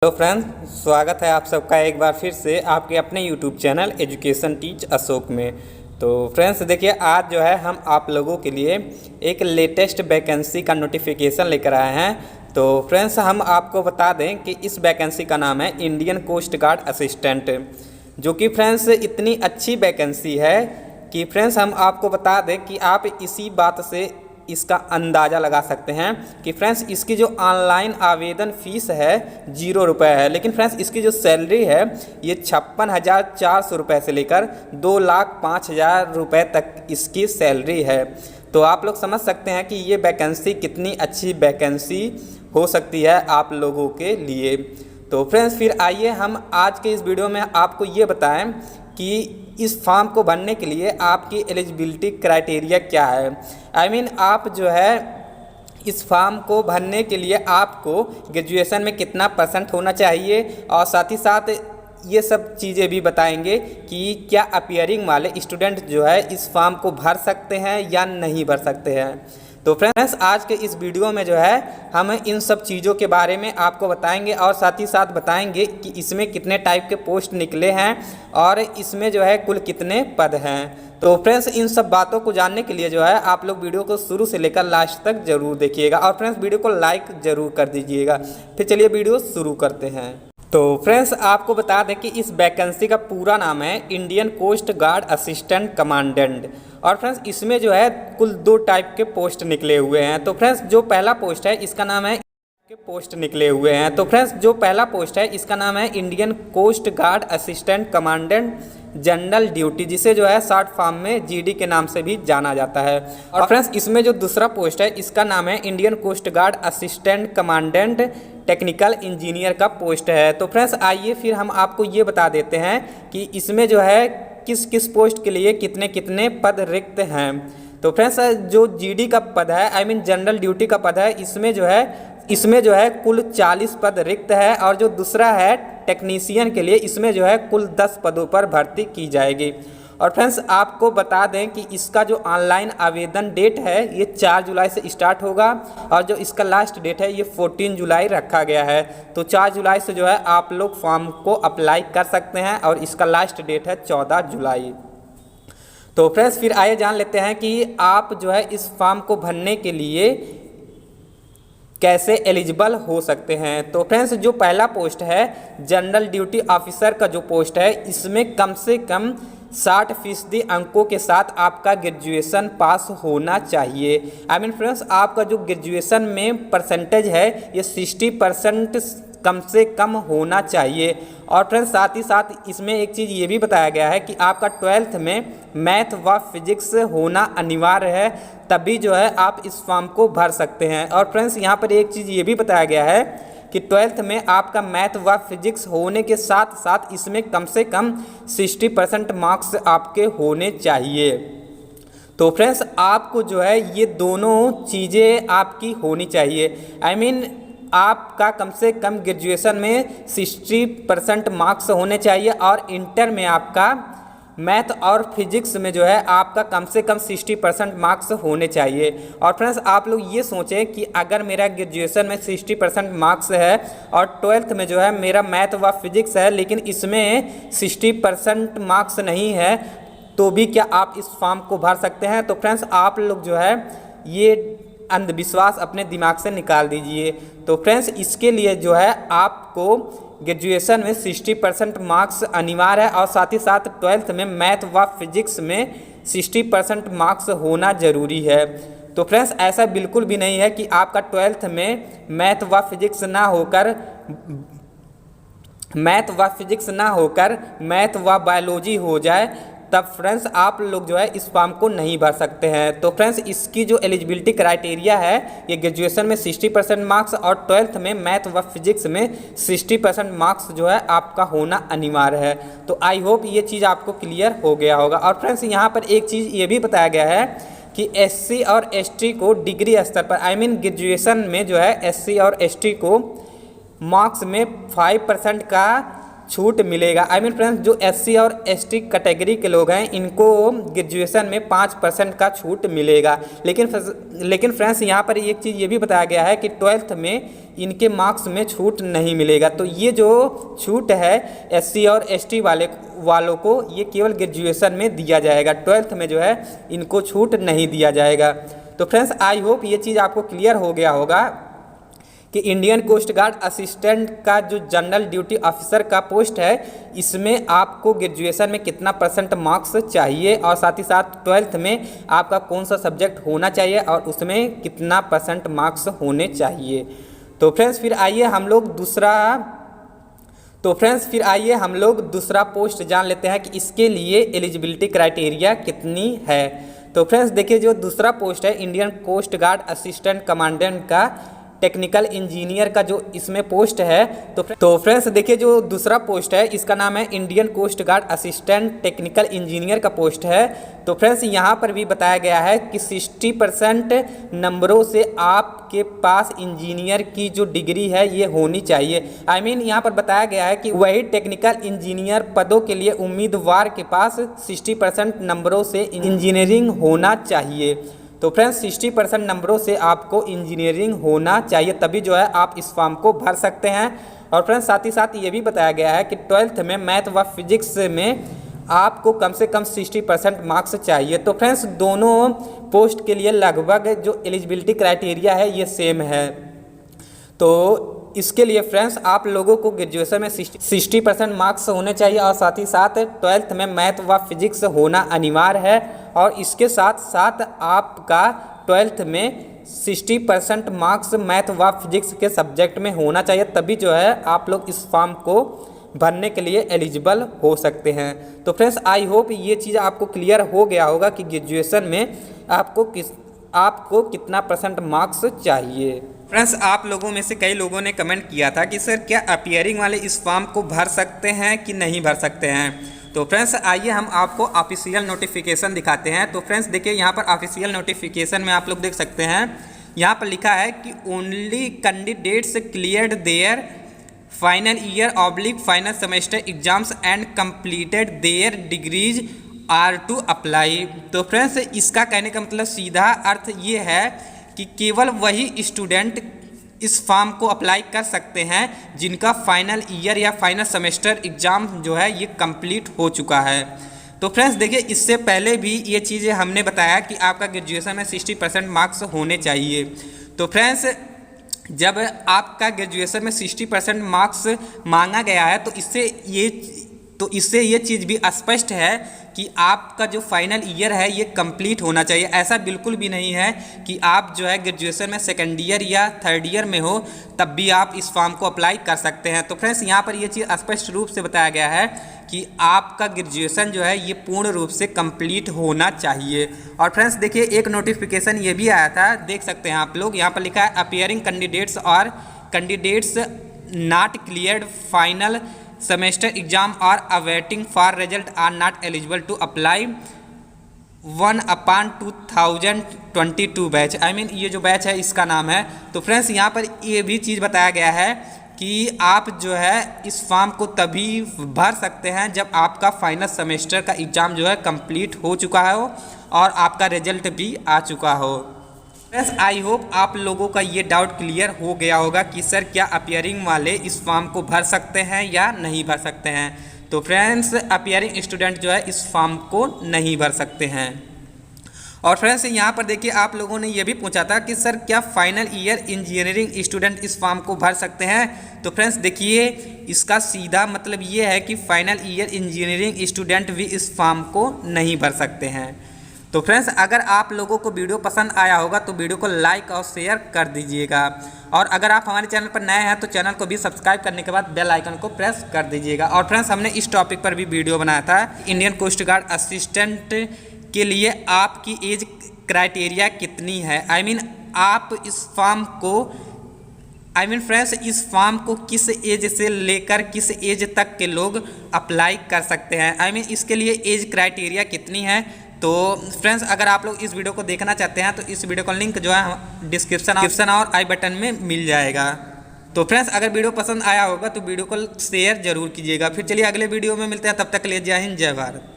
Hello friends, स्वागत है आप सबका एक बार फिर से आपके अपने YouTube channel education teach Ashok में। तो फ्रेंड्स देखिए, आज जो है हम आप लोगों के लिए एक लेटेस्ट वैकेंसी का नोटिफिकेशन लेकर आए हैं। तो फ्रेंड्स हम आपको बता दें कि इस वैकेंसी का नाम है इंडियन कोस्ट गार्ड असिस्टेंट, जो कि फ्रेंड्स इतनी अच्छी वैकेंसी है कि फ्रेंड्स हम आपको बता दें कि आप इसी बात से इसका अंदाज़ा लगा सकते हैं कि फ्रेंड्स इसकी जो ऑनलाइन आवेदन फ़ीस है 0 रुपये है, लेकिन फ्रेंड्स इसकी जो सैलरी है ये 56,400 रुपये से लेकर 2,05,000 रुपये तक इसकी सैलरी है। तो आप लोग समझ सकते हैं कि ये वैकेंसी कितनी अच्छी वैकेंसी हो सकती है आप लोगों के लिए। तो फ्रेंड्स फिर आइए हम आज के इस वीडियो में आपको ये बताएं कि इस फॉर्म को भरने के लिए आपकी एलिजिबिलिटी क्राइटेरिया क्या है। आप जो है इस फॉर्म को भरने के लिए आपको ग्रेजुएशन में कितना % होना चाहिए, और साथ ही साथ ये सब चीज़ें भी बताएंगे कि क्या अपीयरिंग वाले स्टूडेंट जो है इस फॉर्म को भर सकते हैं या नहीं भर सकते हैं। तो फ्रेंड्स आज के इस वीडियो में जो है हम इन सब चीज़ों के बारे में आपको बताएंगे, और साथ ही साथ बताएंगे कि इसमें कितने टाइप के पोस्ट निकले हैं और इसमें जो है कुल कितने पद हैं। तो फ्रेंड्स इन सब बातों को जानने के लिए जो है आप लोग वीडियो को शुरू से लेकर लास्ट तक जरूर देखिएगा, और फ्रेंड्स वीडियो को लाइक ज़रूर कर दीजिएगा। फिर चलिए वीडियो शुरू करते हैं। तो फ्रेंड्स आपको बता दें कि इस वैकेंसी का पूरा नाम है Indian coast guard assistant commandant, और फ्रेंड्स इसमें जो है कुल 2 टाइप के पोस्ट निकले हुए हैं। तो फ्रेंड्स जो पहला पोस्ट है इसका नाम है इसका नाम है Indian coast guard assistant commandant general duty, जिसे जो है शॉर्ट फॉर्म में जीडी के नाम से भी जाना जाता है। और फ्रेंड्स इसमें जो दूसरा पोस्ट है इसका नाम है Indian coast guard assistant commandant technical engineer का पोस्ट है। तो फ्रेंड्स आइए फिर हम आपको ये बता देते हैं कि इसमें जो है किस किस पोस्ट के लिए कितने कितने पद रिक्त हैं। तो फ्रेंड्स जो जीडी का पद है जनरल ड्यूटी का पद है, इसमें जो है कुल 40 पद रिक्त है, और जो दूसरा है टेक्नीशियन के लिए इसमें जो है कुल 10 पदों पर भर्ती की जाएगी। और फ्रेंड्स आपको बता दें कि इसका जो ऑनलाइन आवेदन डेट है ये 4 जुलाई से स्टार्ट होगा, और जो इसका लास्ट डेट है ये 14 जुलाई रखा गया है। तो 4 जुलाई से जो है आप लोग फॉर्म को अप्लाई कर सकते हैं, और इसका लास्ट डेट है 14 जुलाई। तो फ्रेंड्स फिर आइए जान लेते हैं कि आप जो है इस फॉर्म को भरने के लिए कैसे एलिजिबल हो सकते हैं। तो फ्रेंड्स जो पहला पोस्ट है जनरल ड्यूटी ऑफिसर का जो पोस्ट है, इसमें कम से कम 60% अंकों के साथ आपका ग्रेजुएशन पास होना चाहिए। फ्रेंड्स आपका जो ग्रेजुएशन में परसेंटेज है ये 60% कम से कम होना चाहिए। और फ्रेंड्स साथ ही साथ इसमें एक चीज़ ये भी बताया गया है कि आपका 12th में मैथ व फिजिक्स होना अनिवार्य है, तभी जो है आप इस फॉर्म को भर सकते हैं। और फ्रेंड्स यहाँ पर एक चीज़ ये भी बताया गया है कि 12th में आपका मैथ व फिजिक्स होने के साथ साथ इसमें कम से कम 60% मार्क्स आपके होने चाहिए। तो फ्रेंड्स आपको जो है ये दोनों चीज़ें आपकी होनी चाहिए। आपका कम से कम ग्रेजुएशन में 60% मार्क्स होने चाहिए, और इंटर में आपका मैथ और फिजिक्स में जो है आपका कम से कम 60% मार्क्स होने चाहिए। और फ्रेंड्स आप लोग ये सोचें कि अगर मेरा ग्रेजुएशन में 60% मार्क्स है और 12th में जो है मेरा मैथ व फिजिक्स है, लेकिन इसमें 60% मार्क्स नहीं है, तो भी क्या आप इस फॉर्म को भर सकते हैं। तो फ्रेंड्स आप लोग जो है ये अंधविश्वास अपने दिमाग से निकाल दीजिए। तो फ्रेंड्स इसके लिए जो है आपको ग्रेजुएशन में 60% मार्क्स अनिवार्य है, और साथ ही साथ 12th में मैथ व फिजिक्स में 60% मार्क्स होना ज़रूरी है। तो फ्रेंड्स ऐसा बिल्कुल भी नहीं है कि आपका 12th में मैथ व फिजिक्स ना होकर मैथ व बायोलॉजी हो जाए, तब फ्रेंड्स आप लोग जो है इस फॉर्म को नहीं भर सकते हैं। तो फ्रेंड्स इसकी जो एलिजिबिलिटी क्राइटेरिया है ये ग्रेजुएशन में 60% मार्क्स और 12th में मैथ व फिजिक्स में 60% मार्क्स जो है आपका होना अनिवार्य है। तो आई होप ये चीज़ आपको क्लियर हो गया होगा। और फ्रेंड्स यहाँ पर एक चीज़ ये भी बताया गया है कि SC और ST को डिग्री स्तर पर ग्रेजुएशन में जो है SC और ST को मार्क्स में 5% का छूट मिलेगा। आई मीन फ्रेंड्स, जो SC और ST कैटेगरी के लोग हैं इनको ग्रेजुएशन में 5% का छूट मिलेगा। लेकिन फ्रेंड्स यहाँ पर एक चीज़ ये भी बताया गया है कि 12th में इनके मार्क्स में छूट नहीं मिलेगा। तो ये जो छूट है SC और ST वालों को ये केवल ग्रेजुएशन में दिया जाएगा, 12th में जो है इनको छूट नहीं दिया जाएगा। तो फ्रेंड्स आई होप ये चीज़ आपको क्लियर हो गया होगा कि इंडियन कोस्ट गार्ड असिस्टेंट का जो जनरल ड्यूटी ऑफिसर का पोस्ट है इसमें आपको ग्रेजुएशन में कितना % मार्क्स चाहिए और साथ ही साथ 12th में आपका कौन सा सब्जेक्ट होना चाहिए और उसमें कितना % मार्क्स होने चाहिए। तो फ्रेंड्स फिर आइए हम लोग दूसरा पोस्ट जान लेते हैं कि इसके लिए एलिजिबिलिटी क्राइटेरिया कितनी है। तो फ्रेंड्स देखिए, जो दूसरा पोस्ट है Indian coast guard assistant commandant का टेक्निकल इंजीनियर का जो इसमें पोस्ट है, तो फ्रेंड्स देखिए जो दूसरा पोस्ट है इसका नाम है Indian coast guard assistant technical engineer का पोस्ट है। तो फ्रेंड्स यहाँ पर भी बताया गया है कि 60% नंबरों से आपके पास इंजीनियर की जो डिग्री है ये होनी चाहिए। आई मीन यहाँ पर बताया गया है कि वही टेक्निकल इंजीनियर पदों के लिए उम्मीदवार के पास 60% नंबरों से इंजीनियरिंग होना चाहिए। तो फ्रेंड्स 60% नंबरों से आपको इंजीनियरिंग होना चाहिए, तभी जो है आप इस फॉर्म को भर सकते हैं। और फ्रेंड्स साथ ही साथ ये भी बताया गया है कि 12th में मैथ व फिजिक्स में आपको कम से कम 60% मार्क्स चाहिए। तो फ्रेंड्स दोनों पोस्ट के लिए लगभग जो एलिजिबिलिटी क्राइटेरिया है ये सेम है। तो इसके लिए फ्रेंड्स आप लोगों को ग्रेजुएशन में 60% मार्क्स होने चाहिए और साथ ही साथ 12th में मैथ व फिजिक्स होना अनिवार्य है। और इसके साथ साथ आपका 12th में 60% मार्क्स मैथ व फिजिक्स के सब्जेक्ट में होना चाहिए, तभी जो है आप लोग इस फॉर्म को भरने के लिए एलिजिबल हो सकते हैं। तो फ्रेंड्स आई होप ये चीज़ आपको क्लियर हो गया होगा कि ग्रेजुएशन में आपको कितना % मार्क्स चाहिए। फ्रेंड्स आप लोगों में से कई लोगों ने कमेंट किया था कि सर क्या अपीयरिंग वाले इस फॉर्म को भर सकते हैं कि नहीं भर सकते हैं। तो फ्रेंड्स आइए हम आपको ऑफिशियल नोटिफिकेशन दिखाते हैं। तो फ्रेंड्स देखिए यहाँ पर ऑफिशियल नोटिफिकेशन में आप लोग देख सकते हैं, यहाँ पर लिखा है कि only candidates cleared their final year oblique final semester exams and completed their degrees are to apply. तो फ्रेंड्स इसका कहने का मतलब सीधा अर्थ ये है कि केवल वही स्टूडेंट इस फॉर्म को अप्लाई कर सकते हैं जिनका फाइनल ईयर या फाइनल सेमेस्टर एग्ज़ाम जो है ये कंप्लीट हो चुका है। तो फ्रेंड्स देखिए इससे पहले भी ये चीज़ें हमने बताया कि आपका ग्रेजुएशन में 60% मार्क्स होने चाहिए। तो फ्रेंड्स जब आपका ग्रेजुएशन में 60% मार्क्स मांगा गया है तो इससे ये चीज़ भी स्पष्ट है कि आपका जो फाइनल ईयर है ये कंप्लीट होना चाहिए। ऐसा बिल्कुल भी नहीं है कि आप जो है ग्रेजुएशन में सेकेंड ईयर या थर्ड ईयर में हो तब भी आप इस फॉर्म को अप्लाई कर सकते हैं। तो फ्रेंड्स यहाँ पर ये चीज़ स्पष्ट रूप से बताया गया है कि आपका ग्रेजुएशन जो है ये पूर्ण रूप से कंप्लीट होना चाहिए। और फ्रेंड्स देखिए एक नोटिफिकेशन ये भी आया था, देख सकते हैं आप लोग, यहाँ पर लिखा है appearing candidates not cleared final semester exam और awaiting for result are not eligible to apply 1/2022 batch. I mean ये जो बैच है इसका नाम है। तो फ्रेंड्स यहाँ पर ये भी चीज़ बताया गया है कि आप जो है इस फॉर्म को तभी भर सकते हैं जब आपका फाइनल सेमेस्टर का एग्ज़ाम जो है कंप्लीट हो चुका हो और आपका रिजल्ट भी आ चुका हो। फ्रेंड्स आई होप आप लोगों का ये डाउट क्लियर हो गया होगा कि सर क्या अपीयरिंग वाले इस फॉर्म को भर सकते हैं या नहीं भर सकते हैं। तो फ्रेंड्स अपीयरिंग स्टूडेंट जो है इस फॉर्म को नहीं भर सकते हैं। और फ्रेंड्स यहाँ पर देखिए आप लोगों ने ये भी पूछा था कि सर क्या फाइनल ईयर इंजीनियरिंग स्टूडेंट इस फॉर्म को भर सकते हैं। तो फ्रेंड्स देखिए इसका सीधा मतलब ये है कि फाइनल ईयर इंजीनियरिंग स्टूडेंट भी इस फॉर्म को नहीं भर सकते हैं। तो फ्रेंड्स अगर आप लोगों को वीडियो पसंद आया होगा तो वीडियो को लाइक और शेयर कर दीजिएगा। और अगर आप हमारे चैनल पर नए हैं तो चैनल को भी सब्सक्राइब करने के बाद बेल आइकन को प्रेस कर दीजिएगा। और फ्रेंड्स हमने इस टॉपिक पर भी वीडियो बनाया था, इंडियन कोस्ट गार्ड असिस्टेंट के लिए आपकी एज क्राइटेरिया कितनी है। आई मीन आप इस फॉर्म को किस एज से लेकर किस एज तक के लोग अप्लाई कर सकते हैं। आई मीन इसके लिए एज क्राइटेरिया कितनी है। तो फ्रेंड्स अगर आप लोग इस वीडियो को देखना चाहते हैं तो इस वीडियो का लिंक जो है डिस्क्रिप्शन और आई बटन में मिल जाएगा। तो फ्रेंड्स अगर वीडियो पसंद आया होगा तो वीडियो को शेयर जरूर कीजिएगा। फिर चलिए अगले वीडियो में मिलते हैं, तब तक के लिए जय हिंद जय भारत।